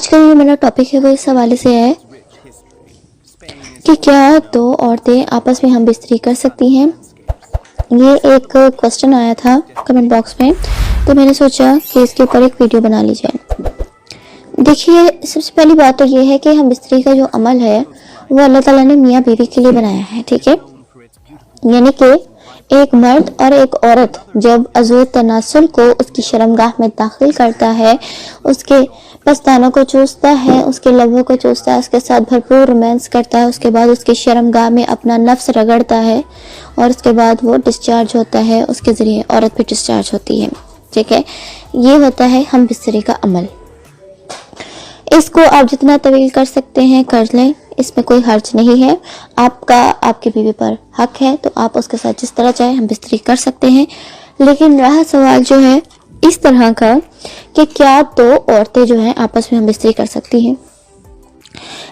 آج کا جو میرا ٹاپک ہے وہ اس حوالے سے ہے کہ کیا دو عورتیں آپس میں ہم بستری کر سکتی ہیں. یہ ایک کوسچن آیا تھا کمنٹ باکس میں، تو میں نے سوچا کہ اس کے اوپر ایک ویڈیو بنا لی جائے. دیکھیے، سب سے پہلی بات تو یہ ہے کہ ہم بستری کا جو عمل ہے وہ اللہ تعالیٰ نے میاں بیوی کے لیے بنایا ہے. ٹھیک ہے، یعنی کہ ایک مرد اور ایک عورت جب عضو تناسل کو اس کی شرمگاہ میں داخل کرتا ہے، اس کے پستانوں کو چوستا ہے، اس کے لبوں کو چوستا ہے، اس کے ساتھ بھرپور رومانس کرتا ہے، اس کے بعد اس کی شرمگاہ میں اپنا نفس رگڑتا ہے اور اس کے بعد وہ ڈسچارج ہوتا ہے، اس کے ذریعے عورت بھی ڈسچارج ہوتی ہے. ٹھیک ہے، یہ ہوتا ہے ہم بستری کا عمل. اس کو آپ جتنا طویل کر سکتے ہیں کر لیں، اس میں کوئی حرج نہیں ہے. آپ کی بیوی پر حق ہے تو آپ اس کے ساتھ جس طرح چاہیں ہم بستری کر سکتے ہیں. لیکن رہا سوال جو ہے اس طرح کا کہ کیا دو عورتیں جو ہیں آپس میں ہم بستری کر سکتی ہیں.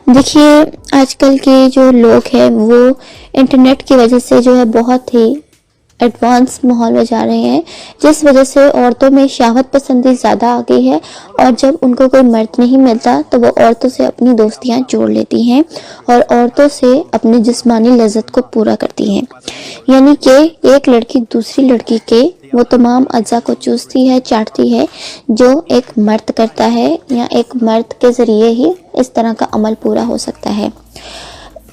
دیکھیے، آج کل کے جو لوگ ہیں وہ انٹرنیٹ کی وجہ سے جو ہے بہت ہی ایڈوانس ماحول میں جا رہے ہیں، جس وجہ سے عورتوں میں شہوت پسندی زیادہ آ گئی ہے، اور جب ان کو کوئی مرد نہیں ملتا تو وہ عورتوں سے اپنی دوستیاں جوڑ لیتی ہیں اور عورتوں سے اپنی جسمانی لذت کو پورا کرتی ہیں. یعنی کہ ایک لڑکی دوسری لڑکی کے وہ تمام اجزاء کو چوستی ہے، چاٹتی ہے، جو ایک مرد کرتا ہے، یا ایک مرد کے ذریعے ہی اس طرح کا عمل پورا ہو سکتا ہے.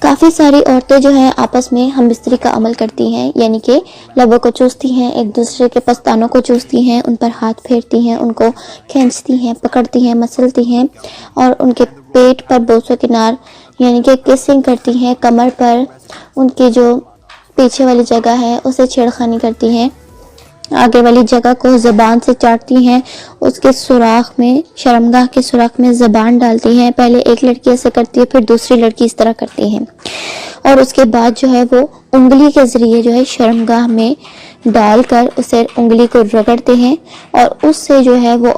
کافی ساری عورتیں جو ہیں آپس میں ہم بستری کا عمل کرتی ہیں، یعنی کہ لبوں کو چوستی ہیں، ایک دوسرے کے پستانوں کو چوستی ہیں، ان پر ہاتھ پھیرتی ہیں، ان کو کھینچتی ہیں، پکڑتی ہیں، مسلتی ہیں، اور ان کے پیٹ پر بوسو کنار یعنی کہ کسنگ کرتی ہیں، کمر پر ان کی جو پیچھے والی جگہ ہے اسے چھیڑخانی کرتی ہیں، آگے والی جگہ کو زبان سے چاٹتی ہیں، اس کے سوراخ میں، شرمگاہ کے سوراخ میں زبان ڈالتی ہیں. پہلے ایک لڑکی ایسے کرتی ہے، پھر دوسری لڑکی اس طرح کرتی ہے، اور اس کے بعد جو ہے وہ انگلی کے ذریعے جو ہے شرمگاہ میں ڈال کر اسے انگلی کو رگڑتے ہیں، اور اس سے جو ہے وہ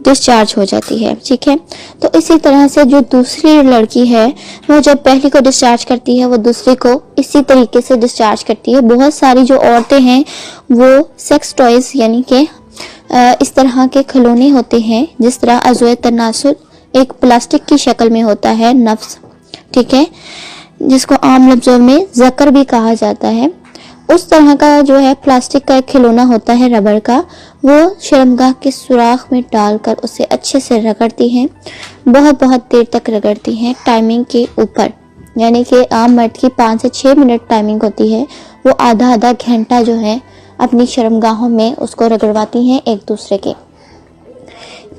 ڈسچارج ہو جاتی ہے. ٹھیک ہے، تو اسی طرح سے جو دوسری لڑکی ہے وہ جب پہلی کو ڈسچارج کرتی ہے وہ دوسری کو اسی طریقے سے ڈسچارج کرتی ہے. بہت ساری جو عورتیں ہیں وہ سیکس ٹوائز یعنی کہ اس طرح کے کھلونے ہوتے ہیں، جس طرح عضو تناسل ایک پلاسٹک کی شکل میں ہوتا ہے نفس، ٹھیک ہے، جس کو عام لفظوں میں ذکر بھی کہا جاتا ہے. اس طرح کا جو ہے پلاسٹک کا ایک کھلونا ہوتا ہے ربڑ کا، وہ شرمگاہ کے سوراخ میں ڈال کر اسے اچھے سے رگڑتی ہیں، بہت دیر تک رگڑتی ہیں ٹائمنگ کے اوپر. یعنی کہ عام مرد کی 5 سے 6 منٹ ٹائمنگ ہوتی ہے، وہ آدھا گھنٹہ جو ہے اپنی شرمگاہوں میں اس کو رگڑواتی ہیں ایک دوسرے کے.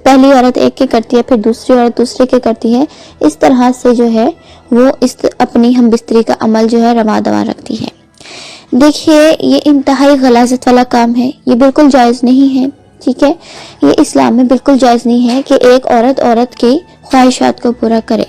پہلی عورت ایک کے کرتی ہے، پھر دوسری عورت دوسرے کے کرتی ہے. اس طرح سے جو ہے وہ اپنی ہم بستری کا عمل جو ہے روا دوا رکھتی ہے. دیکھیے، یہ انتہائی غلاظت والا کام ہے، یہ بالکل جائز نہیں ہے. ٹھیک ہے، یہ اسلام میں بالکل جائز نہیں ہے کہ ایک عورت کی خواہشات کو پورا کرے.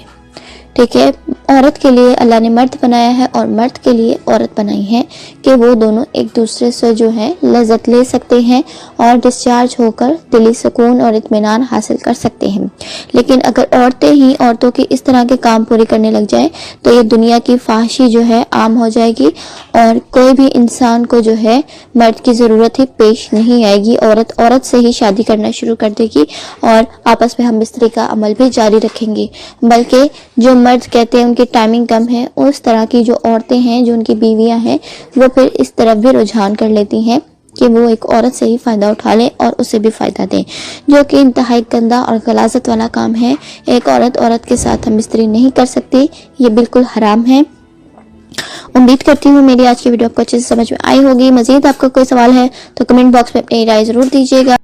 ٹھیک ہے، عورت کے لیے اللہ نے مرد بنایا ہے اور مرد کے لیے عورت بنائی ہے کہ وہ دونوں ایک دوسرے سے جو ہے لذت لے سکتے ہیں اور ڈسچارج ہو کر دلی سکون اور اطمینان حاصل کر سکتے ہیں. لیکن اگر عورتیں ہی عورتوں کے اس طرح کے کام پورے کرنے لگ جائیں تو یہ دنیا کی فحاشی جو ہے عام ہو جائے گی، اور کوئی بھی انسان کو جو ہے مرد کی ضرورت ہی پیش نہیں آئے گی. عورت سے ہی شادی کرنا شروع کر دے گی اور آپس میں ہم بستری کا عمل بھی جاری رکھیں گی. بلکہ جو مرد کہتے ہیں ان کی ٹائمنگ کم ہے، اس طرح کی جو عورتیں ہیں جو ان کی بیویاں ہیں وہ پھر اس طرف بھی رجحان کر لیتی ہیں کہ وہ ایک عورت سے ہی فائدہ اٹھا لیں اور اسے بھی فائدہ دیں، جو کہ انتہائی گندا اور غلاظت والا کام ہے. ایک عورت کے ساتھ ہم بستری نہیں کر سکتی، یہ بالکل حرام ہے. امید کرتی ہوں میری آج کی ویڈیو آپ کو اچھے سے سمجھ میں آئی ہوگی. مزید آپ کو کوئی سوال ہے تو کمنٹ باکس میں اپنی رائے ضرور دیجیے گا.